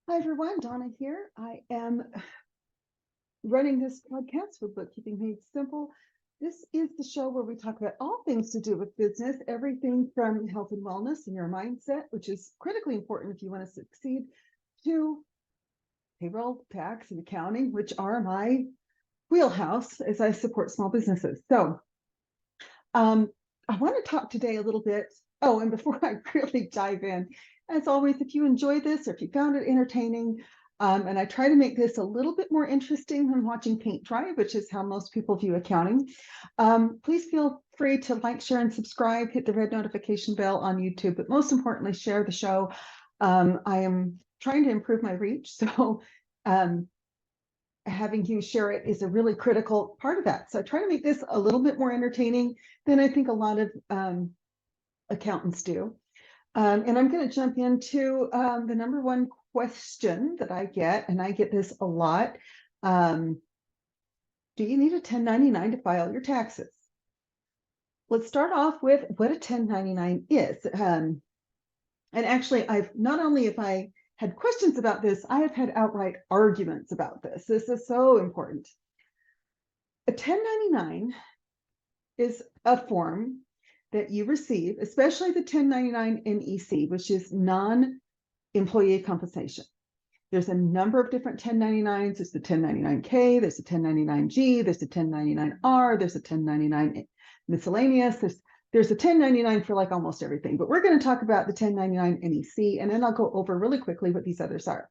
Hi everyone, Donna here. I am running this podcast for Bookkeeping Made Simple. This is the show where we talk about all things to do with business, everything from health and wellness and your mindset, which is critically important if you want to succeed, to payroll, tax, and accounting, which are my wheelhouse as I support small businesses. So I want to talk today a little bit. Oh, and before I really dive in, as always, if you enjoyed this or if you found it entertaining, and I try to make this a little bit more interesting than watching paint dry, which is how most people view accounting, please feel free to like, share, and subscribe, hit the red notification bell on YouTube, but most importantly, share the show. I am trying to improve my reach, so having you share it is a really critical part of that. So I try to make this a little bit more entertaining than I think a lot of accountants do. And I'm going to jump into the number one question that I get, and I get this a lot. Do you need a 1099 to file your taxes? Let's start off with what a 1099 is. And actually, not only have I had questions about this, I have had outright arguments about this. This is so important. A 1099 is a form that you receive, especially the 1099 NEC, which is non-employee compensation. There's a number of different 1099s. There's the 1099K, there's the 1099G, there's the 1099R, there's a 1099 miscellaneous. There's a 1099 for like almost everything, but we're going to talk about the 1099 NEC, and then I'll go over really quickly what these others are.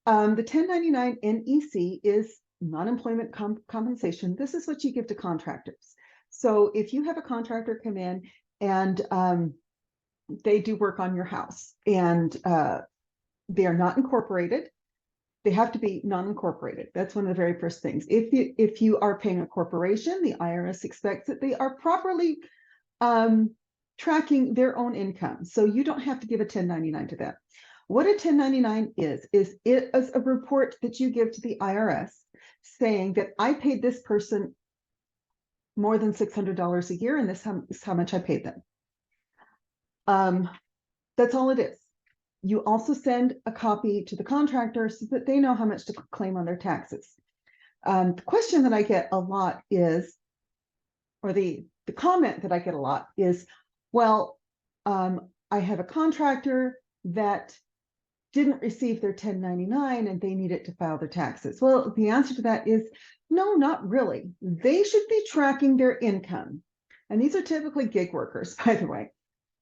The 1099 NEC is non-employment compensation. This is what you give to contractors. So if you have a contractor come in and they do work on your house and they are not incorporated, they have to be non-incorporated. That's one of the very first things. If you are paying a corporation, the IRS expects that they are properly tracking their own income. So you don't have to give a 1099 to them. What a 1099 is it is a report that you give to the IRS saying that I paid this person more than $600 a year, and this is how much I paid them. That's all it is. You also send a copy to the contractor so that they know how much to claim on their taxes. The question that I get a lot is, or the comment that I get a lot is, well, I have a contractor that didn't receive their 1099 and they need it to file their taxes. Well, the answer to that is no, not really. They should be tracking their income. And these are typically gig workers, by the way.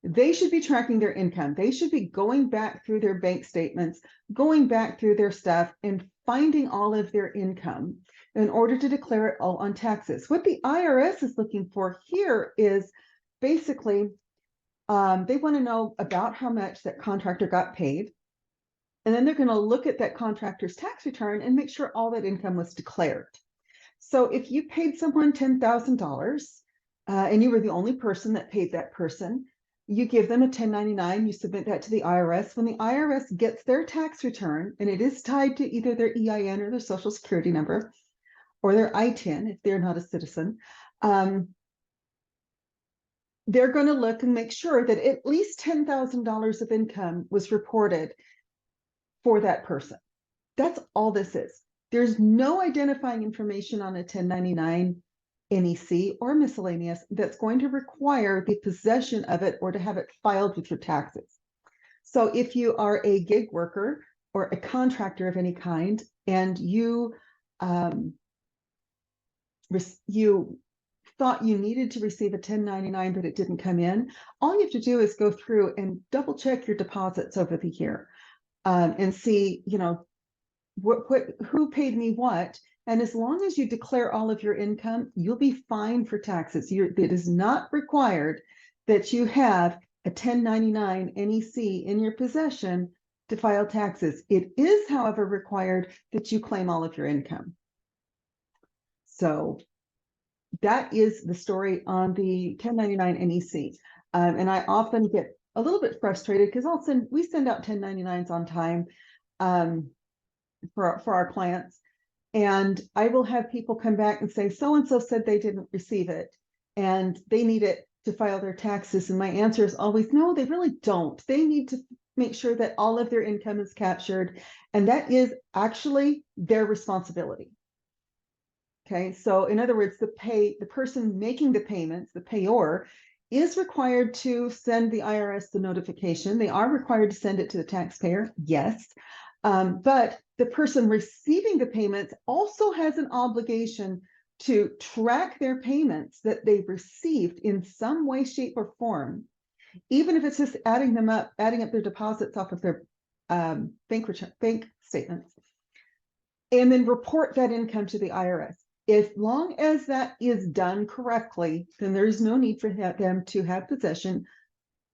They should be tracking their income. They should be going back through their bank statements, going back through their stuff and finding all of their income in order to declare it all on taxes. What the IRS is looking for here is basically, they want to know about how much that contractor got paid. And then they're going to look at that contractor's tax return and make sure all that income was declared. So if you paid someone $10,000 and you were the only person that paid that person, you give them a 1099, you submit that to the IRS. When the IRS gets their tax return, and it is tied to either their EIN or their social security number, or their ITIN if they're not a citizen, they're going to look and make sure that at least $10,000 of income was reported for that person. That's all this is. There's no identifying information on a 1099 NEC or miscellaneous that's going to require the possession of it or to have it filed with your taxes. So if you are a gig worker or a contractor of any kind and you thought you needed to receive a 1099 but it didn't come in, all you have to do is go through and double check your deposits over the year. And see, who paid me what. And as long as you declare all of your income, you'll be fine for taxes. It is not required that you have a 1099 NEC in your possession to file taxes. It is, however, required that you claim all of your income. So that is the story on the 1099 NEC. And I often get a little bit frustrated because we send out 1099s on time for our clients, and I will have people come back and say so-and-so said they didn't receive it and they need it to file their taxes, and my answer is always no, they really don't. They need to make sure that all of their income is captured, and that is actually their responsibility. Okay, so in other words, the person making the payments, the payor, is required to send the IRS the notification. They are required to send it to the taxpayer, yes. But the person receiving the payments also has an obligation to track their payments that they've received in some way, shape, or form, even if it's just adding up their deposits off of their bank statements, and then report that income to the IRS. As long as that is done correctly, then there is no need for them to have possession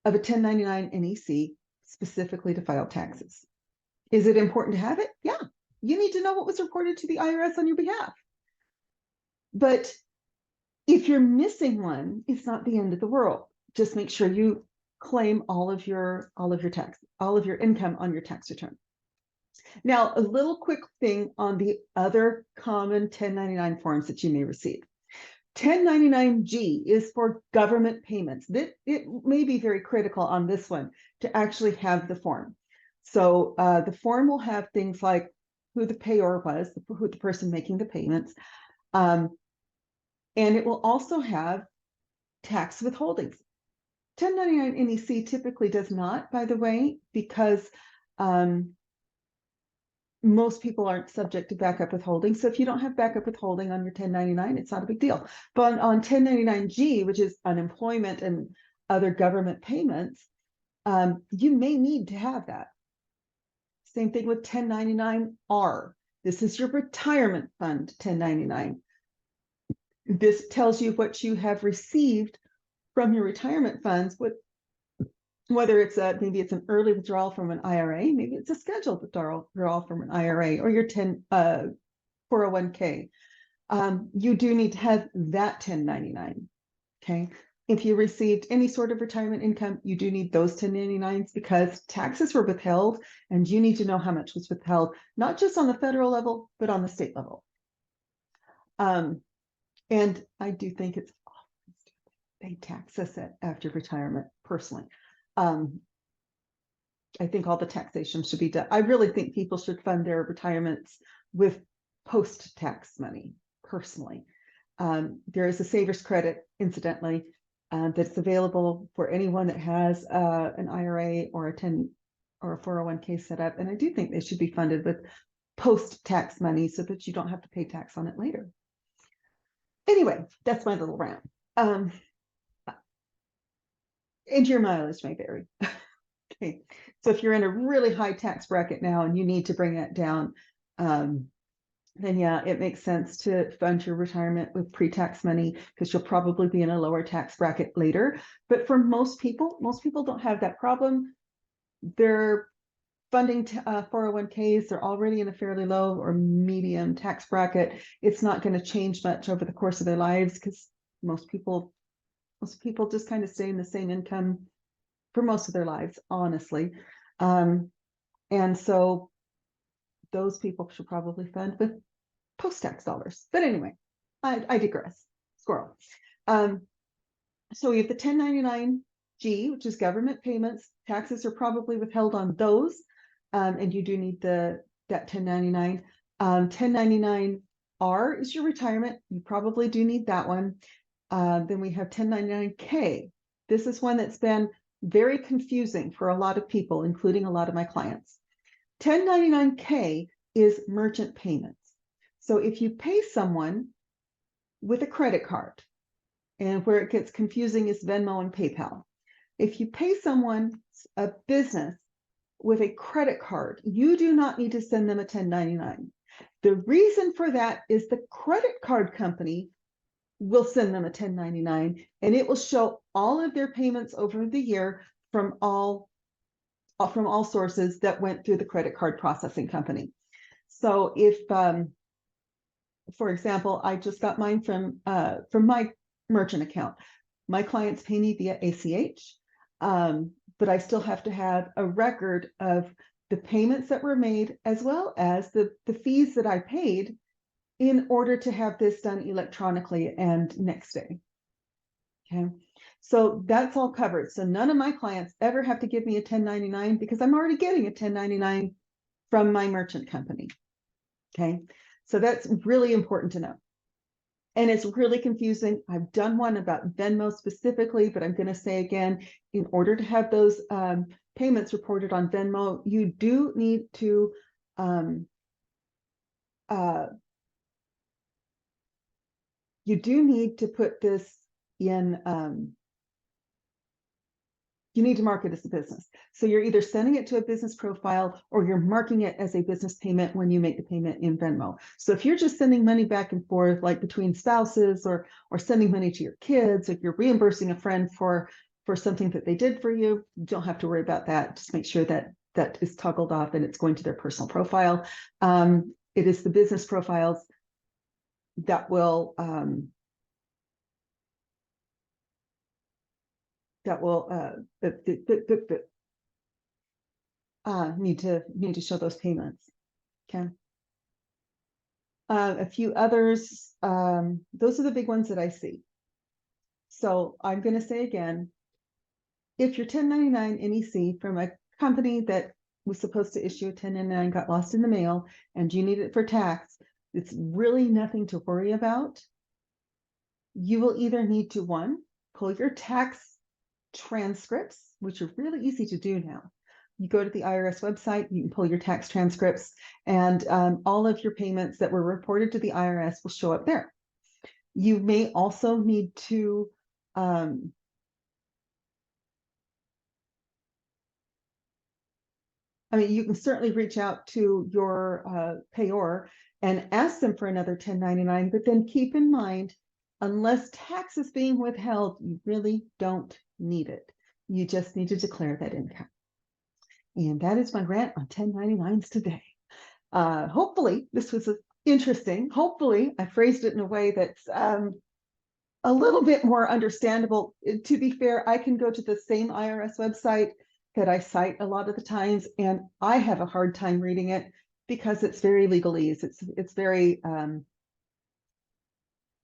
of a 1099 NEC specifically to file taxes. Is it important to have it? Yeah, you need to know what was reported to the IRS on your behalf. But if you're missing one, it's not the end of the world. Just make sure you claim all of your income on your tax return. Now, a little quick thing on the other common 1099 forms that you may receive. 1099-G is for government payments. It may be very critical on this one to actually have the form. So the form will have things like who the payor was, who the person making the payments, and it will also have tax withholdings. 1099 NEC typically does not, by the way, because most people aren't subject to backup withholding. So if you don't have backup withholding on your 1099, it's not a big deal. But on 1099-G, which is unemployment and other government payments, you may need to have that. Same thing with 1099-R. This is your retirement fund 1099. This tells you what you have received from your retirement funds, whether it's maybe it's an early withdrawal from an IRA, maybe it's a scheduled withdrawal from an IRA, or your 401k. You do need to have that 1099. Okay. If you received any sort of retirement income, you do need those 1099s because taxes were withheld, and you need to know how much was withheld, not just on the federal level, but on the state level. And I do think it's they tax us after retirement personally. I think all the taxation should be done. I really think people should fund their retirements with post-tax money personally. There is a saver's credit, incidentally, that's available for anyone that has an IRA or a 401k set up. And I do think they should be funded with post-tax money so that you don't have to pay tax on it later. Anyway, that's my little rant. And your mileage may vary. Okay, so if you're in a really high tax bracket now and you need to bring that down, then yeah, it makes sense to fund your retirement with pre-tax money because you'll probably be in a lower tax bracket later. But for most people don't have that problem. They're funding 401ks, they're already in a fairly low or medium tax bracket. It's not going to change much over the course of their lives because most people just kind of stay in the same income for most of their lives, honestly. And so those people should probably fund with post-tax dollars. But anyway, I digress. Squirrel. So we have the 1099-G, which is government payments. Taxes are probably withheld on those. And you do need that 1099. 1099-R is your retirement. You probably do need that one. Then we have 1099-K. This is one that's been very confusing for a lot of people, including a lot of my clients. 1099-K is merchant payments. So if you pay someone with a credit card, and where it gets confusing is Venmo and PayPal. If you pay someone, a business, with a credit card, you do not need to send them a 1099. The reason for that is the credit card company will send them a 1099, and it will show all of their payments over the year from all sources that went through the credit card processing company. So if, for example, I just got mine from my merchant account. My clients pay me via ACH, but I still have to have a record of the payments that were made as well as the fees that I paid in order to have this done electronically and next day. Okay, So that's all covered. So none of my clients ever have to give me a 1099 because I'm already getting a 1099 from my merchant company. Okay, so that's really important to know. And it's really confusing. I've done one about Venmo specifically, but I'm going to say again, in order to have those payments reported on Venmo, you do need to put this in, you need to mark it as a business. So you're either sending it to a business profile or you're marking it as a business payment when you make the payment in Venmo. So if you're just sending money back and forth, like between spouses or sending money to your kids, if you're reimbursing a friend for something that they did for you, you don't have to worry about that. Just make sure that that is toggled off and it's going to their personal profile. It is the business profiles that will need to show those payments. Okay. A few others. Those are the big ones that I see. So I'm going to say again, if your 1099 NEC from a company that was supposed to issue a 1099 got lost in the mail and you need it for tax, it's really nothing to worry about. You will either need to, one, pull your tax transcripts, which are really easy to do now. You go to the IRS website, you can pull your tax transcripts, and all of your payments that were reported to the IRS will show up there. You may also need to you can certainly reach out to your payor and ask them for another 1099, but then keep in mind, unless tax is being withheld, you really don't need it. You just need to declare that income. And that is my rant on 1099s today. Hopefully this was interesting. Hopefully I phrased it in a way that's a little bit more understandable. To be fair, I can go to the same IRS website that I cite a lot of the times, and I have a hard time reading it because it's very legalese. It's very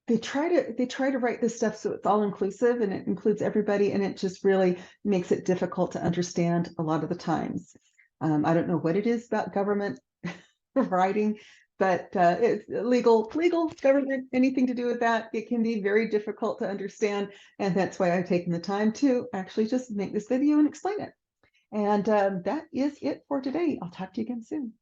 they try to write this stuff so it's all inclusive and it includes everybody, and it just really makes it difficult to understand a lot of the times. I don't know what it is about government writing, but it's legal government, anything to do with that, it can be very difficult to understand. And that's why I've taken the time to actually just make this video and explain it. And that is it for today. I'll talk to you again soon.